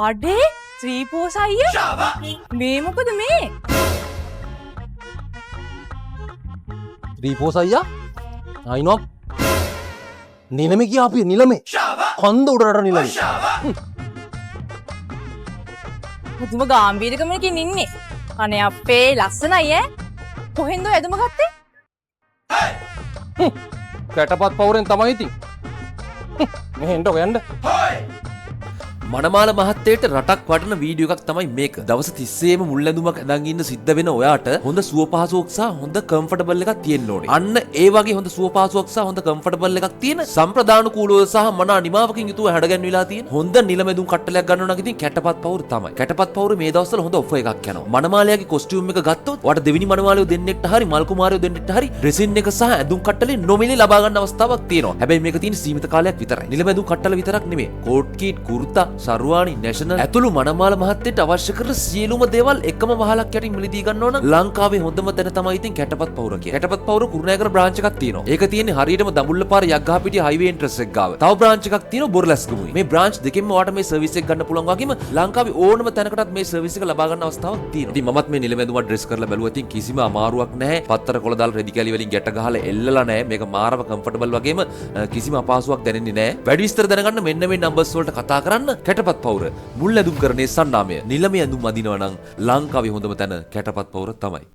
අඩේ ශ්‍රීපෝස අයියා මේ මොකද මේ? ශ්‍රීපෝස අයියා අයිනොක් නිලමේ ගියා අපි නිලමේ කොන්ද උඩරට නිලමේ මුතුම ගාම්භීරකමකින් ඉන්නේ. අනේ අපේ ලස්සනයි ඈ. කොහෙන්ද ඇදම ගත්තේ? කැටපත් පවුරෙන් තමයි ඉතින්. මෙහෙන්ට ඔයන්න. මනමාල මහත්තයට රටක් වටන වීඩියෝ එකක් තමයි මේක. දවස් 30ෙම මුල් ඇඳුමක් ඇඳන් ඉන්න සිද්ධ වෙන ඔයාට හොඳ සුව පහසුවක් සහ හොඳ කම්ෆර්ටබල් එකක් තියෙන්න ඕනේ. අන්න ඒ වගේ හොඳ සුව පහසුවක් සහ හොඳ කම්ෆර්ටබල් එකක් තියෙන සම්ප්‍රදානුකූලව සහ මනා නිමාවකින් යුතුව හැඩගැන්විලා තියෙන හොඳ නිලමෙදුම් කට්ටලයක් ගන්නව නම් ඉතින් කැටපත් පවුර තමයි. කැටපත් පවුර මේ දවස්වල හොඳ ඔෆර් එකක් යනවා. මනමාලයාගේ කොස්ටියුම් එක ගත්තොත් ඔයාට දෙවෙනි මනමාලයෝ දෙන්නෙක්ට හරි මල් කුමාරයෝ දෙන්නෙක්ට හරි ඩ්‍රෙසින් එක සහ ඇඳුම් කට්ටලේ නොමිලේ ලබා ගන්න අවස්ථාවක් තියෙනවා. හැබැයි මේක තියෙන සීමිත කාලයක් විතරයි. නිලමෙදුම් කට්ටල විතරක් නෙමෙයි. කෝට් කීට් කුර්තා සර්වානි ඇතුළු මනමාල මහත්තයට අවශ්‍ය කරන සියලුම දේවල් එකම වහලක් යටින් මිලදී ගන්න ඕන ලංකාවේ හොඳම තැන තමයි ඉතින් කැටපත් පවුර කියන්නේ. කැටපත් පවුර කුරුණෑගල බ්‍රාන්ච් එකක් තියෙනවා. ඒක තියෙන්නේ හරියටම දඹුල්ලපාර යග්ගහපිටිය හයිවේ එන්ට්‍රන්ස් එක ගාව. තව බ්‍රාන්ච් එකක් තියෙනවා බොරලැස්ගමුවේ. මේ බ්‍රාන්ච් දෙකෙන්ම ඔයාට මේ සර්විස් එක ගන්න පුළුවන් වගේම ලංකාවේ ඕනම තැනකටත් මේ සර්විස් එක ලබා ගන්න අවස්ථාවක් තියෙනවා. ඉතින් මමත් මේ නිලමෙදුම ඩ්‍රෙස් කරලා බැලුවා. ඉතින් කිසිම අමාරුවක් නැහැ. පත්තර කොළ දාලා රෙදි කැලි වලින් ගැට ගහලා එල්ලලා නැහැ. මේක මාරම කම්ෆර්ටබල් වගේම කිසිම අපහසුාවක් දැනෙන්නේ නැහැ. වැඩි විස්තර දැනගන්න මෙන්න මේ නම්බර්ස් වලට කතා කරන්න. කැටපත් පවුර මුල් ඇඳුම් කරන්නේ සන්නාමය නිලමේ ඇඳුම් අදිනවා නම් ලංකාවේ හොඳම තැන කැටපත් පවුර තමයි.